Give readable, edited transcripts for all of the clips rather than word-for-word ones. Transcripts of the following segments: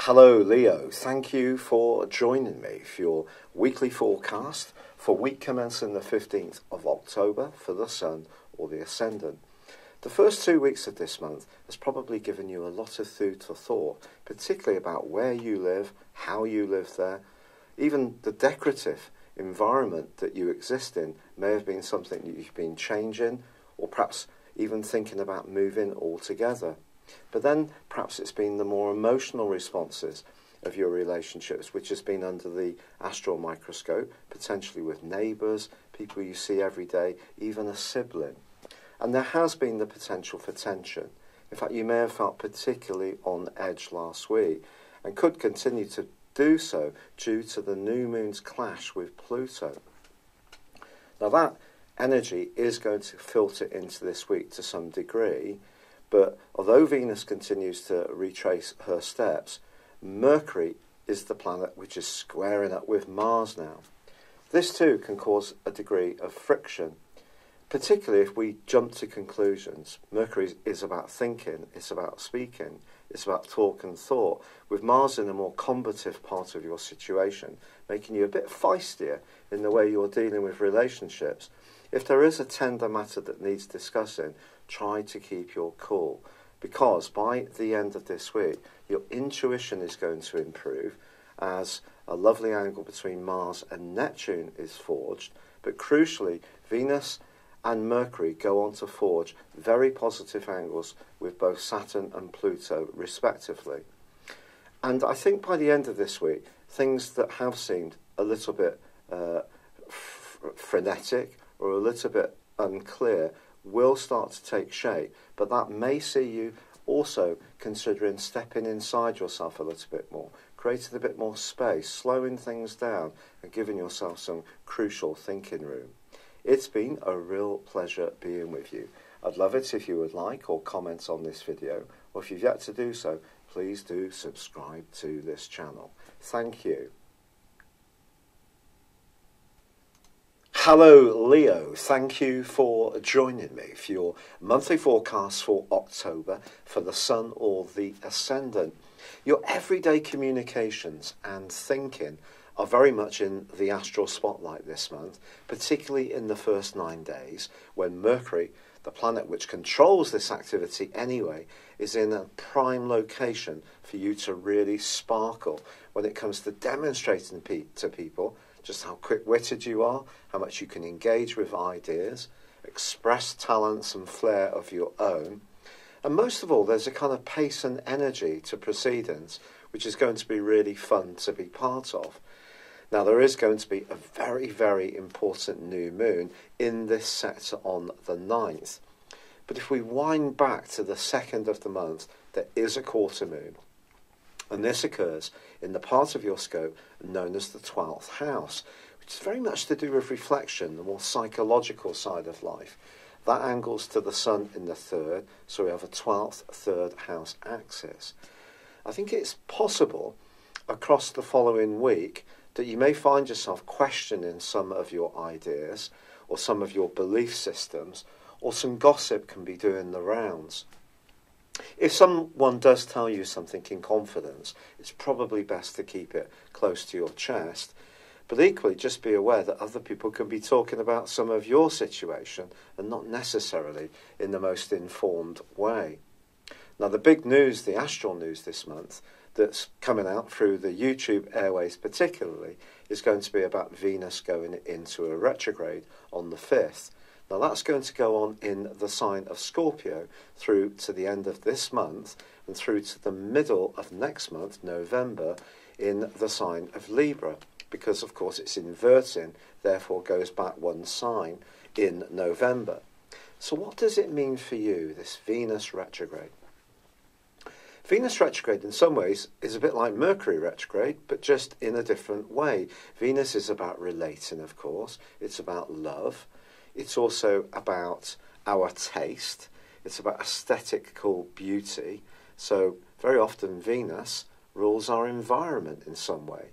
Hello Leo, thank you for joining me for your weekly forecast for week commencing the 15th of October for the Sun or the Ascendant. The first 2 weeks of this month has probably given you a lot of food for thought, particularly about where you live, how you live there. Even the decorative environment that you exist in may have been something that you've been changing, or perhaps even thinking about moving altogether. But then perhaps it's been the more emotional responses of your relationships, which has been under the astral microscope, potentially with neighbours, people you see every day, even a sibling. And there has been the potential for tension. In fact, you may have felt particularly on edge last week and could continue to do so due to the new moon's clash with Pluto. Now that energy is going to filter into this week to some degree, but although Venus continues to retrace her steps, Mercury is the planet which is squaring up with Mars now. This too can cause a degree of friction, particularly if we jump to conclusions. Mercury is about thinking, it's about speaking, it's about talk and thought, with Mars in a more combative part of your situation, making you a bit feistier in the way you're dealing with relationships. If there is a tender matter that needs discussing, try to keep your cool, because by the end of this week, your intuition is going to improve as a lovely angle between Mars and Neptune is forged, but crucially, Venus and Mercury go on to forge very positive angles with both Saturn and Pluto, respectively. And I think by the end of this week, things that have seemed a little bit frenetic or a little bit unclear will start to take shape, but that may see you also considering stepping inside yourself a little bit more, creating a bit more space, slowing things down and giving yourself some crucial thinking room. It's been a real pleasure being with you. I'd love it if you would like or comment on this video, or if you've yet to do so, please do subscribe to this channel. Thank you. Hello Leo, thank you for joining me for your monthly forecast for October for the Sun or the Ascendant. Your everyday communications and thinking are very much in the astral spotlight this month, particularly in the first 9 days, when Mercury, the planet which controls this activity anyway, is in a prime location for you to really sparkle when it comes to demonstrating to people just how quick-witted you are, how much you can engage with ideas, express talents and flair of your own. And most of all, there's a kind of pace and energy to proceedings, which is going to be really fun to be part of. Now, there is going to be a very, very important new moon in this sector on the 9th. But if we wind back to the 2nd of the month, there is a quarter moon. And this occurs in the part of your scope known as the 12th house, which is very much to do with reflection, the more psychological side of life. That angles to the Sun in the 3rd, so we have a 12th, 3rd house axis. I think it's possible across the following week that you may find yourself questioning some of your ideas or some of your belief systems, or some gossip can be doing the rounds. If someone does tell you something in confidence, it's probably best to keep it close to your chest. But equally, just be aware that other people can be talking about some of your situation and not necessarily in the most informed way. Now, the big news, the astral news this month, that's coming out through the YouTube airways particularly, is going to be about Venus going into a retrograde on the 5th. Now that's going to go on in the sign of Scorpio through to the end of this month and through to the middle of next month, November, in the sign of Libra, because of course it's inverting, therefore goes back one sign in November. So what does it mean for you, this Venus retrograde? Venus retrograde in some ways is a bit like Mercury retrograde, but just in a different way. Venus is about relating, of course. It's about love. It's also about our taste. It's about aesthetical beauty. So very often Venus rules our environment in some way.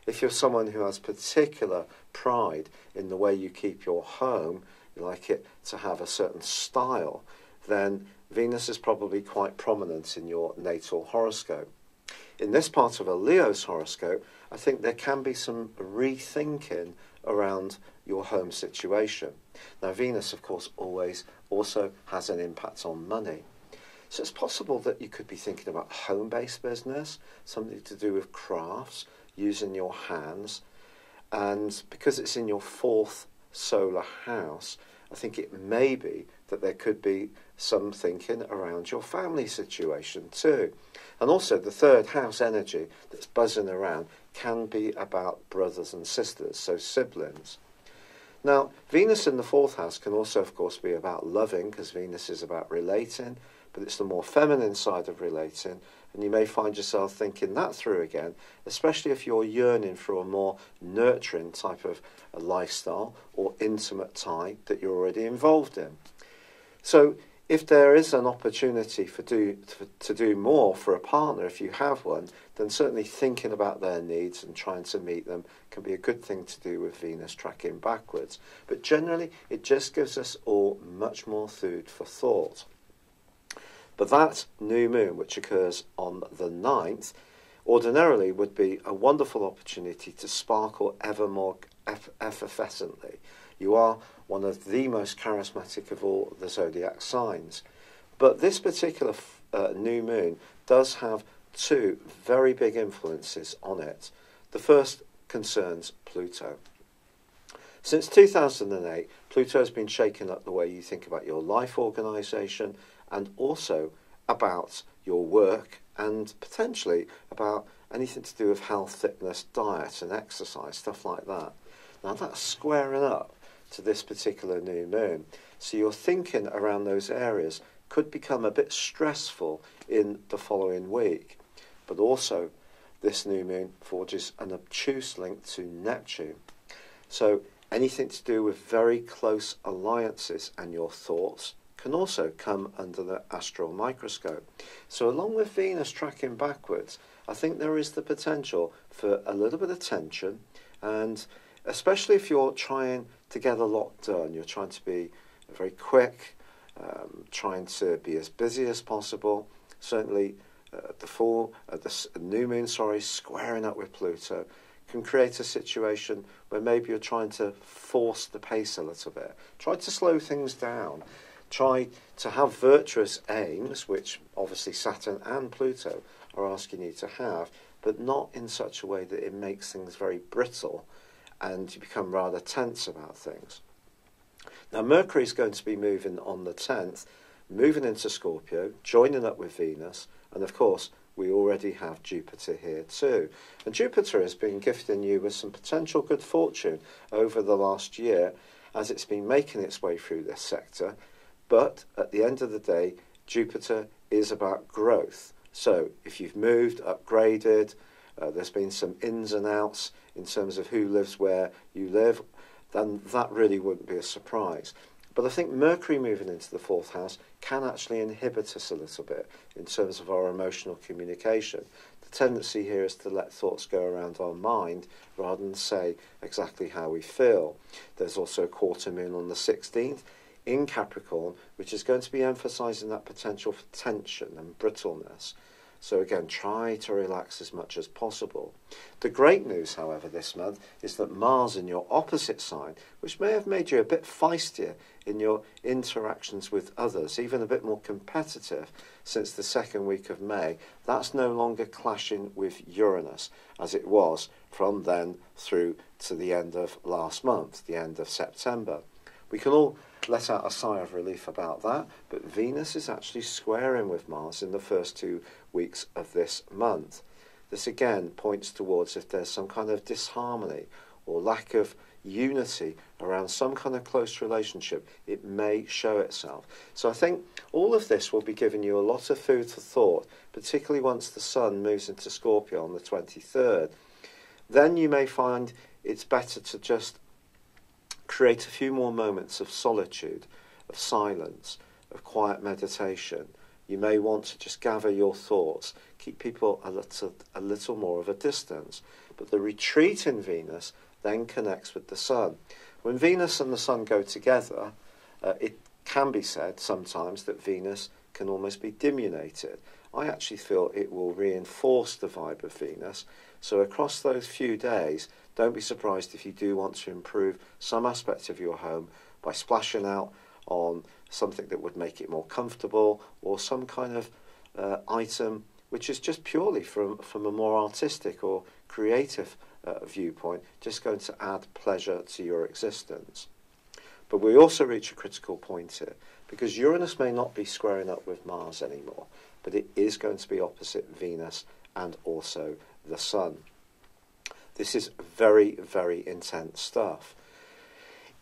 If you're someone who has particular pride in the way you keep your home, you like it to have a certain style, then Venus is probably quite prominent in your natal horoscope. In this part of a Leo's horoscope, I think there can be some rethinking around your home situation. Now, Venus, of course, always also has an impact on money. So it's possible that you could be thinking about home-based business, something to do with crafts, using your hands. And because it's in your 4th solar house, I think it may be that there could be some thinking around your family situation too. And also the 3rd house energy that's buzzing around can be about brothers and sisters, so siblings. Now, Venus in the 4th house can also, of course, be about loving, because Venus is about relating, but it's the more feminine side of relating, and you may find yourself thinking that through again, especially if you're yearning for a more nurturing type of a lifestyle or intimate tie that you're already involved in. So if there is an opportunity to do more for a partner, if you have one, then certainly thinking about their needs and trying to meet them can be a good thing to do with Venus tracking backwards. But generally, it just gives us all much more food for thought. But that new moon, which occurs on the 9th, ordinarily would be a wonderful opportunity to sparkle ever more effervescently. You are one of the most charismatic of all the zodiac signs. But this particular new moon does have 2 very big influences on it. The first concerns Pluto. Since 2008, Pluto has been shaking up the way you think about your life organisation and also about your work and potentially about anything to do with health, fitness, diet and exercise, stuff like that. Now that's squaring up to this particular new moon. So your thinking around those areas could become a bit stressful in the following week. But also, this new moon forges an obtuse link to Neptune. So anything to do with very close alliances and your thoughts can also come under the astral microscope. So along with Venus tracking backwards, I think there is the potential for a little bit of tension, and especially if you're trying to get a lot done, you're trying to be very quick, trying to be as busy as possible. Certainly the new moon, squaring up with Pluto can create a situation where maybe you're trying to force the pace a little bit. Try to slow things down. Try to have virtuous aims, which obviously Saturn and Pluto are asking you to have, but not in such a way that it makes things very brittle and you become rather tense about things. Now, Mercury is going to be moving on the 10th, moving into Scorpio, joining up with Venus, and of course, we already have Jupiter here too. And Jupiter has been gifting you with some potential good fortune over the last year as it's been making its way through this sector. But at the end of the day, Jupiter is about growth. So if you've moved, upgraded, there's been some ins and outs in terms of who lives where you live, then that really wouldn't be a surprise. But I think Mercury moving into the 4th house can actually inhibit us a little bit in terms of our emotional communication. The tendency here is to let thoughts go around our mind rather than say exactly how we feel. There's also a quarter moon on the 16th in Capricorn, which is going to be emphasising that potential for tension and brittleness. So again, try to relax as much as possible. The great news, however, this month is that Mars in your opposite sign, which may have made you a bit feistier in your interactions with others, even a bit more competitive since the 2nd week of May, that's no longer clashing with Uranus, as it was from then through to the end of last month, the end of September. We can all let out a sigh of relief about that, but Venus is actually squaring with Mars in the first 2 weeks of this month. This again points towards if there's some kind of disharmony or lack of unity around some kind of close relationship, it may show itself. So I think all of this will be giving you a lot of food for thought, particularly once the Sun moves into Scorpio on the 23rd. Then you may find it's better to just create a few more moments of solitude, of silence, of quiet meditation. You may want to just gather your thoughts, keep people a little more of a distance. But the retreat in Venus then connects with the Sun. When Venus and the Sun go together, it can be said sometimes that Venus can almost be diminuted. I actually feel it will reinforce the vibe of Venus. So across those few days, don't be surprised if you do want to improve some aspect of your home by splashing out on something that would make it more comfortable, or some kind of item which is just purely from a more artistic or creative viewpoint, just going to add pleasure to your existence. But we also reach a critical point here, because Uranus may not be squaring up with Mars anymore, but it is going to be opposite Venus and also the Sun. This is very, very intense stuff.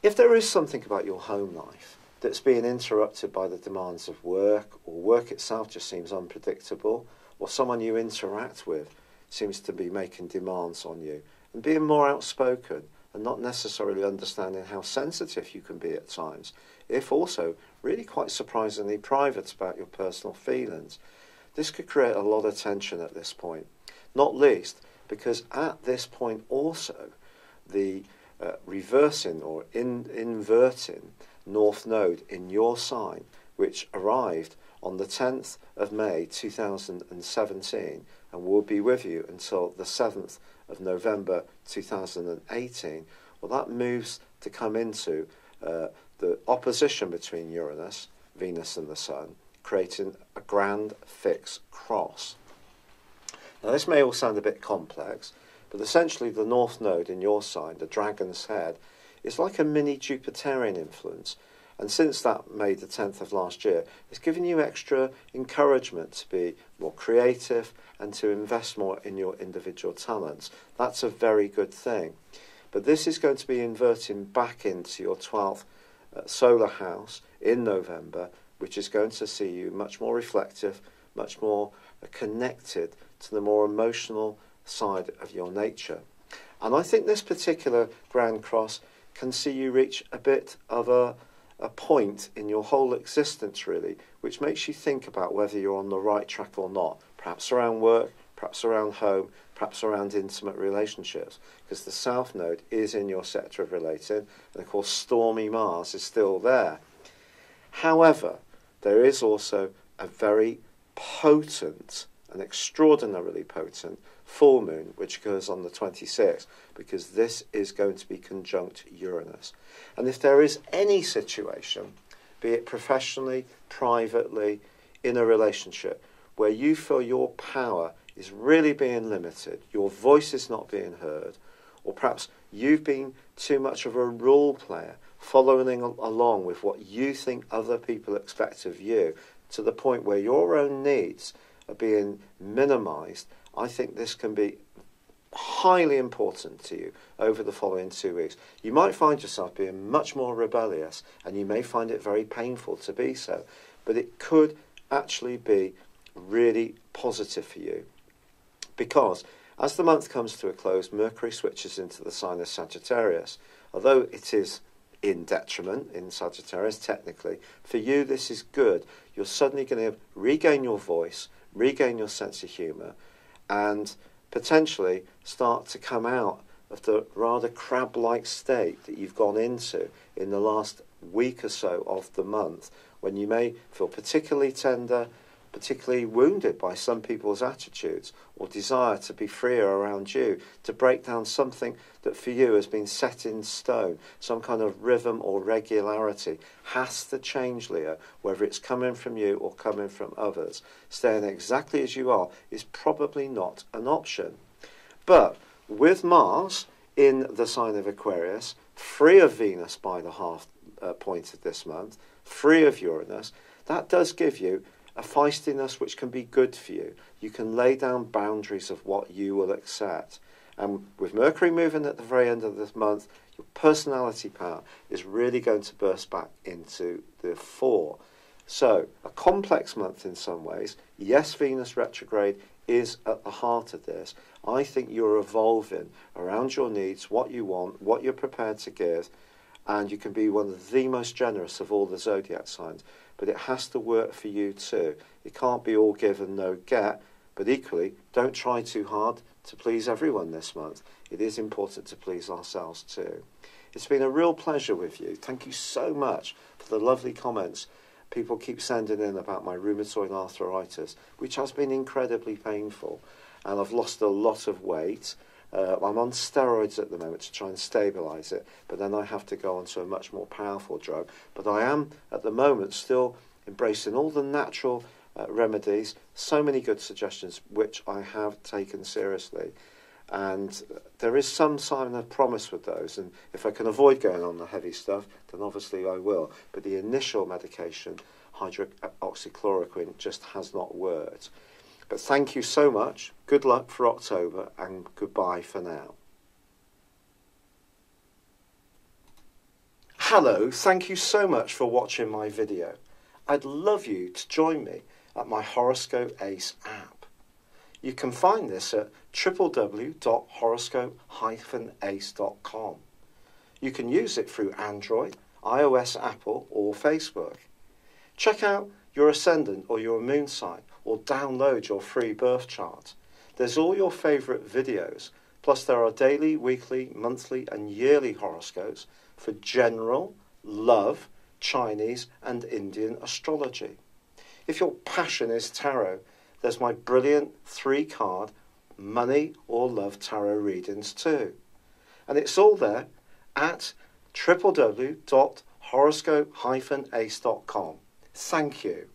If there is something about your home life that's being interrupted by the demands of work, or work itself just seems unpredictable, or someone you interact with seems to be making demands on you and being more outspoken and not necessarily understanding how sensitive you can be at times, if also really quite surprisingly private about your personal feelings, this could create a lot of tension at this point. Not least because at this point also the reversing or inverting North Node in your sign, which arrived on the 10th of May 2017 and will be with you until the 7th of November 2018, well, that moves to come into the opposition between Uranus, Venus and the Sun, creating a grand fixed cross. Now, this may all sound a bit complex, but essentially the North Node in your sign, the dragon's head, is like a mini Jupiterian influence. And since that May the 10th of last year, it's given you extra encouragement to be more creative and to invest more in your individual talents. That's a very good thing. But this is going to be inverting back into your 12th solar house in November, which is going to see you much more reflective, much more connected to the more emotional side of your nature. And I think this particular Grand Cross can see you reach a bit of a point in your whole existence, really, which makes you think about whether you're on the right track or not, perhaps around work, perhaps around home, perhaps around intimate relationships, because the South Node is in your sector of relating, and of course stormy Mars is still there. However, there is also a very potent, an extraordinarily potent full moon, which occurs on the 26th, because this is going to be conjunct Uranus. And if there is any situation, be it professionally, privately, in a relationship, where you feel your power is really being limited, your voice is not being heard, or perhaps you've been too much of a role player, following along with what you think other people expect of you, to the point where your own needs are being minimized, I think this can be highly important to you over the following 2 weeks. You might find yourself being much more rebellious, and you may find it very painful to be so, but it could actually be really positive for you, because as the month comes to a close, Mercury switches into the sign of Sagittarius. Although it is in detriment in Sagittarius technically, for you this is good. You're suddenly going to regain your voice, regain your sense of humour, and potentially start to come out of the rather crab-like state that you've gone into in the last week or so of the month, when you may feel particularly tender, particularly wounded by some people's attitudes, or desire to be freer around you, to break down something that for you has been set in stone, some kind of rhythm or regularity has to change, Leo, whether it's coming from you or coming from others. Staying exactly as you are is probably not an option. But with Mars in the sign of Aquarius, free of Venus by the half point of this month, free of Uranus, that does give you a feistiness which can be good for you. You can lay down boundaries of what you will accept. And with Mercury moving at the very end of this month, your personality power is really going to burst back into the fore. So, a complex month in some ways. Yes, Venus retrograde is at the heart of this. I think you're evolving around your needs, what you want, what you're prepared to give, and you can be one of the most generous of all the zodiac signs. But it has to work for you too. It can't be all give and no get, but equally, don't try too hard to please everyone this month. It is important to please ourselves too. It's been a real pleasure with you. Thank you so much for the lovely comments People keep sending in about my rheumatoid arthritis, which has been incredibly painful, and I've lost a lot of weight. I'm on steroids at the moment to try and stabilise it, but then I have to go on to a much more powerful drug. But I am, at the moment, still embracing all the natural remedies, so many good suggestions, which I have taken seriously. And there is some sign of promise with those, and if I can avoid going on the heavy stuff, then obviously I will. But the initial medication, hydroxychloroquine, just has not worked. But thank you so much, good luck for October, and goodbye for now. Hello, thank you so much for watching my video. I'd love you to join me at my Horoscope Ace app. You can find this at www.horoscope-ace.com. You can use it through Android, iOS, Apple, or Facebook. Check out your ascendant or your moon sign, or download your free birth chart. There's all your favourite videos, plus there are daily, weekly, monthly and yearly horoscopes for general, love, Chinese and Indian astrology. If your passion is tarot, there's my brilliant 3-card money or love tarot readings too. And it's all there at www.horoscope-ace.com. Thank you.